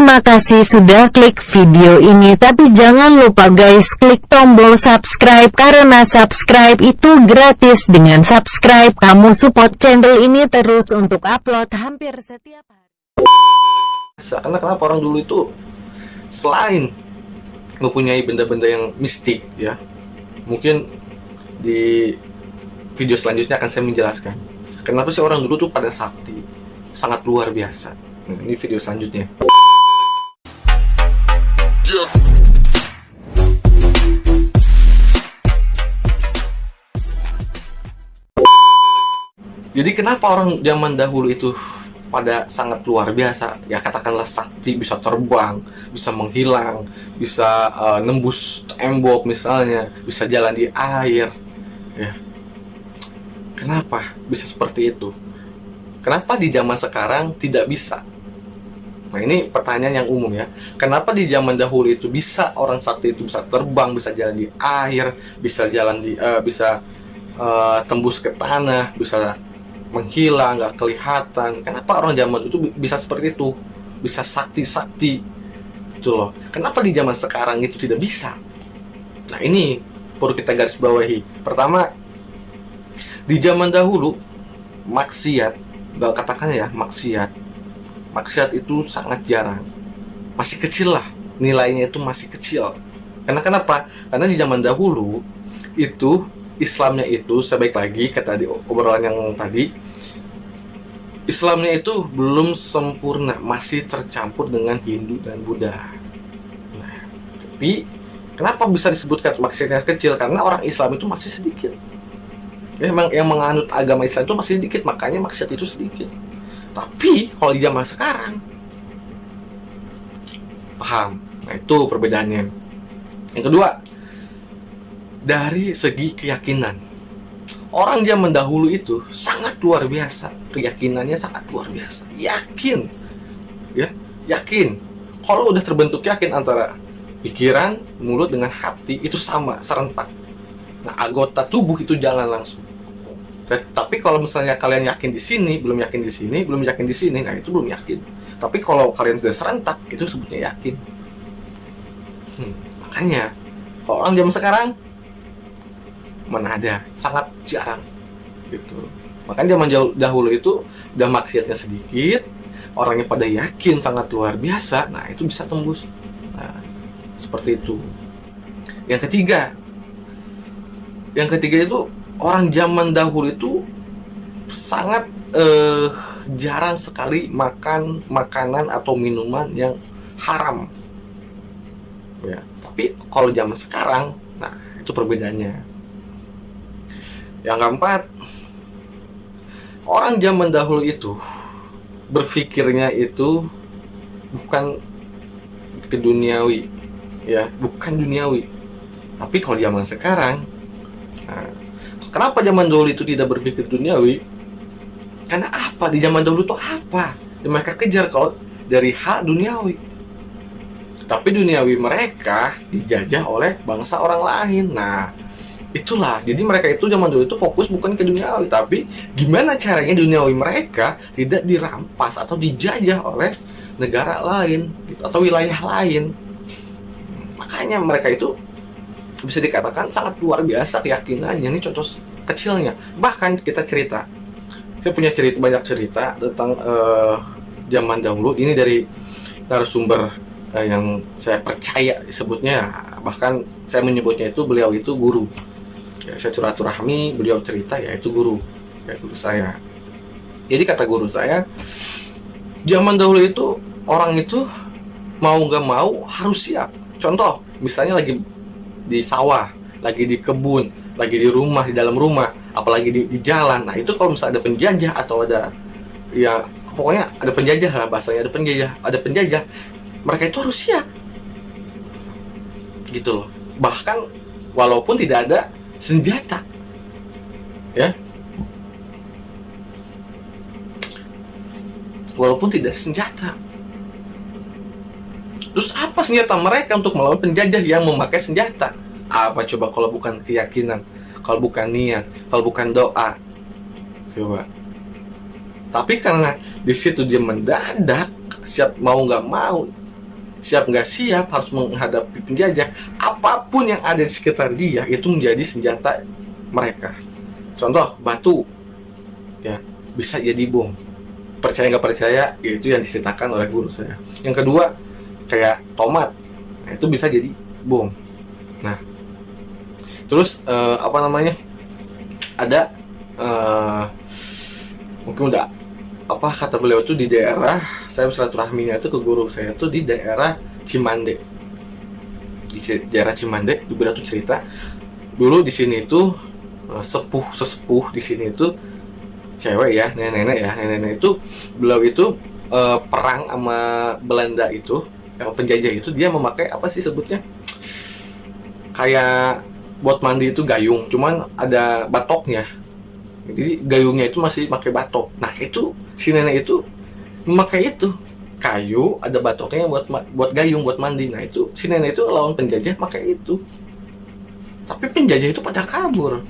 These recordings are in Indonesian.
Terima kasih sudah klik video ini, tapi jangan lupa guys klik tombol subscribe karena subscribe itu gratis. Dengan subscribe kamu support channel ini terus untuk upload hampir setiap hari. Karena kenapa orang dulu itu selain mempunyai benda-benda yang mistik ya, mungkin di video selanjutnya akan saya menjelaskan kenapa sih orang dulu tuh pada sakti sangat luar biasa. Nah, ini video selanjutnya. Jadi kenapa orang zaman dahulu itu pada sangat luar biasa? Ya katakanlah sakti, bisa terbang, bisa menghilang, bisa nembus tembok misalnya, bisa jalan di air. Ya. Kenapa bisa seperti itu? Kenapa di zaman sekarang tidak bisa? Nah ini pertanyaan yang umum ya. Kenapa di zaman dahulu itu bisa orang sakti itu bisa terbang, bisa jalan di air, bisa jalan di tembus ke tanah, bisa menghilang, nggak kelihatan. Kenapa orang zaman itu bisa seperti itu, bisa sakti-sakti itu loh? Kenapa di zaman sekarang itu tidak bisa? Nah ini perlu kita garis bawahi. Pertama, di zaman dahulu maksiat, nggak katakan ya maksiat itu sangat jarang, masih kecil lah, nilainya itu masih kecil. Karena kenapa? Karena di zaman dahulu itu Islamnya itu, saya balik lagi ke tadi obrolan yang tadi, Islamnya itu belum sempurna, masih tercampur dengan Hindu dan Buddha. Nah, tapi kenapa bisa disebutkan maksiatnya kecil? Karena orang Islam itu masih sedikit. Ya, memang yang menganut agama Islam itu masih sedikit, makanya maksiat itu sedikit. Tapi kalau di zaman sekarang, paham? Nah itu perbedaannya. Yang kedua, dari segi keyakinan, orang zaman dahulu itu sangat luar biasa, keyakinannya sangat luar biasa, yakin ya, yakin. Kalau udah terbentuk yakin antara pikiran, mulut dengan hati itu sama, serentak. Nah anggota tubuh itu jalan langsung. Tapi kalau misalnya kalian yakin di sini, belum yakin di sini, belum yakin di sini, nah itu belum yakin. Tapi kalau kalian udah serentak, itu sebutnya yakin. Makanya kalau orang zaman sekarang mana ada, sangat jarang gitu. Makanya zaman dahulu itu udah maksiatnya sedikit, orangnya pada yakin sangat luar biasa, nah itu bisa tembus. Nah, seperti itu. Yang ketiga itu orang zaman dahulu itu sangat jarang sekali makan makanan atau minuman yang haram. Ya, tapi kalau zaman sekarang, nah itu perbedaannya. Yang keempat, orang zaman dahulu itu berpikirnya itu bukan ke duniawi, ya, bukan duniawi. Tapi kalau zaman sekarang, nah, kenapa zaman dahulu itu tidak berpikir duniawi? Karena apa? Di zaman dahulu itu apa? Yang mereka kejar kalau dari hak duniawi. Tapi duniawi mereka dijajah oleh bangsa orang lain. Nah, itulah. Jadi mereka itu zaman dulu itu fokus bukan ke duniawi, tapi gimana caranya duniawi mereka tidak dirampas atau dijajah oleh negara lain atau wilayah lain. Makanya mereka itu bisa dikatakan sangat luar biasa keyakinannya. Ini contoh kecilnya. Bahkan kita cerita, saya punya banyak cerita tentang zaman dahulu. Ini dari narasumber yang saya percaya disebutnya, bahkan saya menyebutnya itu beliau itu guru. Ya, saya curhat-curahmi, beliau cerita ya itu guru saya. Jadi kata guru saya, zaman dahulu itu orang itu mau nggak mau harus siap. Contoh, misalnya lagi di sawah, lagi di kebun, lagi di rumah, di dalam rumah, apalagi di jalan. Nah itu kalau misalnya ada penjajah atau ada, ya pokoknya ada penjajah lah bahasanya, ada penjajah, mereka itu harus siap gitu loh. Bahkan walaupun tidak ada senjata, ya, walaupun tidak senjata. Terus apa senjata mereka untuk melawan penjajah yang memakai senjata? Apa coba kalau bukan keyakinan, kalau bukan niat, kalau bukan doa? Coba. Tapi karena di situ dia mendadak, siap mau nggak mau, siap nggak siap harus menghadapi penjajah, apapun yang ada di sekitar dia itu menjadi senjata mereka. Contoh batu, ya bisa jadi bom. Percaya nggak percaya, ya itu yang diceritakan oleh guru saya. Yang kedua kayak tomat, nah, itu bisa jadi bom. Nah, terus apa namanya? Ada mungkin udah apa kata beliau tuh di daerah saya silaturahminya itu ke guru saya tuh di daerah Cimande. Di daerah Cimande, beliau tuh cerita dulu di sini tuh sesepuh di sini tuh cewek ya, nenek itu beliau itu perang sama Belanda itu, yang penjajah itu, dia memakai apa sih sebutnya? Kayak buat mandi itu gayung, cuman ada batoknya. Jadi gayungnya itu masih pakai batok. Nah, itu si nenek itu memakai itu. Kayu ada batoknya buat gayung buat mandi. Nah, itu si nenek itu lawan penjajah pakai itu. Tapi penjajah itu pada kabur.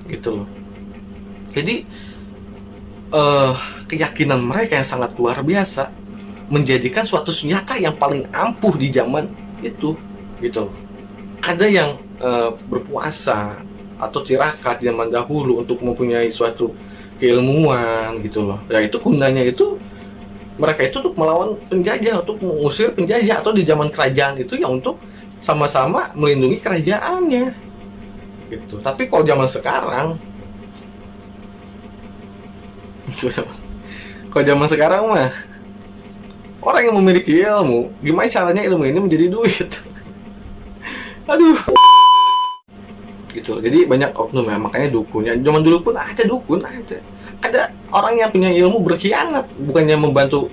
Gitu loh. Jadi keyakinan mereka yang sangat luar biasa menjadikan suatu senjata yang paling ampuh di zaman itu, gitu. Ada yang berpuasa atau tirakat zaman dahulu untuk mempunyai suatu keilmuan, gitu loh. Ya itu gunanya itu mereka itu untuk melawan penjajah, untuk mengusir penjajah, atau di zaman kerajaan itu ya untuk sama-sama melindungi kerajaannya, gitu. Tapi kalau zaman sekarang kalau zaman sekarang mah orang yang memiliki ilmu, gimana caranya ilmu ini menjadi duit? Aduh, gitu. Jadi banyak oknum ya, makanya dukunnya. Zaman dulu pun ada dukun, ada orang yang punya ilmu berkhianat, bukannya membantu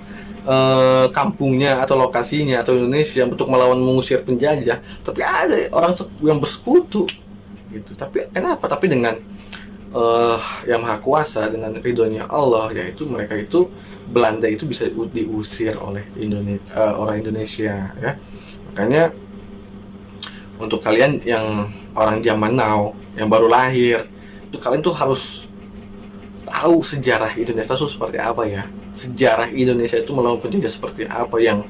kampungnya atau lokasinya atau Indonesia untuk melawan mengusir penjajah, tapi ada orang yang bersekutu, gitu. Tapi kenapa? Tapi dengan yang maha kuasa, dengan ridhonya Allah, yaitu mereka itu Belanda itu bisa diusir oleh orang Indonesia, ya. Makanya untuk kalian yang orang zaman now, yang baru lahir, itu kalian tuh harus tahu sejarah Indonesia itu seperti apa ya. Sejarah Indonesia itu melawan penjajah seperti apa, yang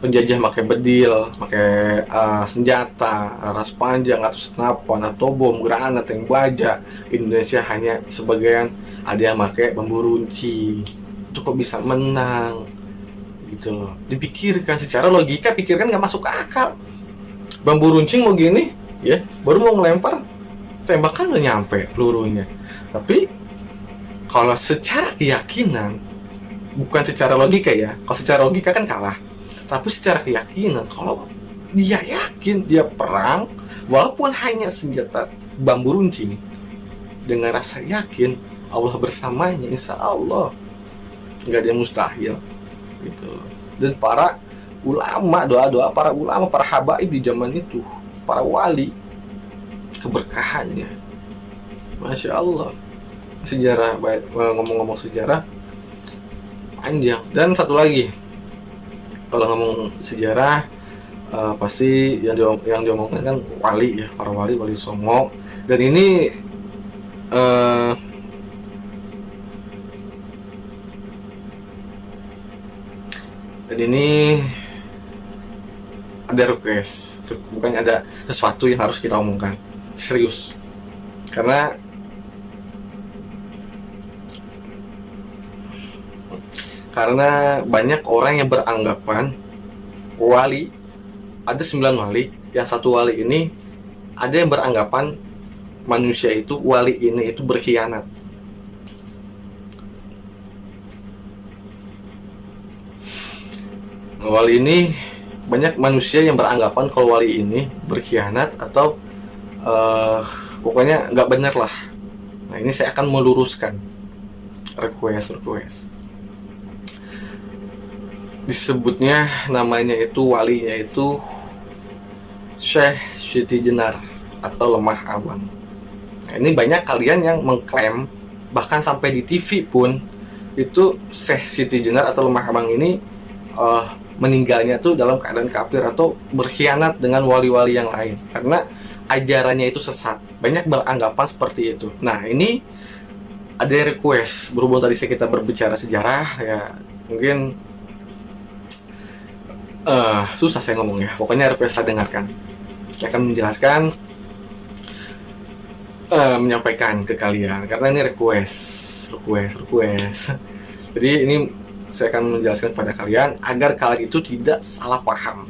penjajah pakai bedil, pakai senjata, ras panjang atau senapan atau bom, granat, yang baja. Indonesia hanya sebagian ada yang pakai bambu runcing. Itu kok bisa menang, gitu loh. Dipikirkan secara logika, pikirkan nggak masuk akal. Bambu runcing mau gini, ya, baru mau ngelempar, tembakan udah nyampe pelurunya. Tapi kalau secara keyakinan, bukan secara logika ya. Kalau secara logika kan kalah. Tapi secara keyakinan, kalau dia yakin dia perang, walaupun hanya senjata bambu runcing, dengan rasa yakin Allah bersamanya, insya Allah nggak ada yang mustahil, gitu. Dan para ulama, doa-doa para ulama, para habaib di zaman itu, para wali, keberkahannya, masya Allah. Sejarah, ngomong-ngomong sejarah panjang. Dan satu lagi, kalau ngomong sejarah pasti yang diomongkan kan wali ya, para wali Songo. Dan ini ada request, bukannya ada sesuatu yang harus kita omongkan serius, karena banyak orang yang beranggapan wali, ada 9 wali, yang satu wali ini ada yang beranggapan manusia itu, wali ini itu berkhianat. Wali ini, banyak manusia yang beranggapan kalau wali ini berkhianat atau pokoknya nggak benar lah. Nah, ini saya akan meluruskan request. Disebutnya namanya itu, walinya itu Syekh Siti Jenar atau Lemah Abang. Nah, ini banyak kalian yang mengklaim, bahkan sampai di TV pun itu Syekh Siti Jenar atau Lemah Abang ini meninggalnya tuh dalam keadaan kafir atau berkhianat dengan wali-wali yang lain, karena ajarannya itu sesat. Banyak beranggapan seperti itu. Nah, ini ada request, berhubung tadi kita berbicara sejarah ya, mungkin susah saya ngomong ya. Pokoknya request saya dengarkan. Saya akan menjelaskan, menyampaikan ke kalian karena ini request. Jadi ini saya akan menjelaskan kepada kalian agar kalian itu tidak salah paham.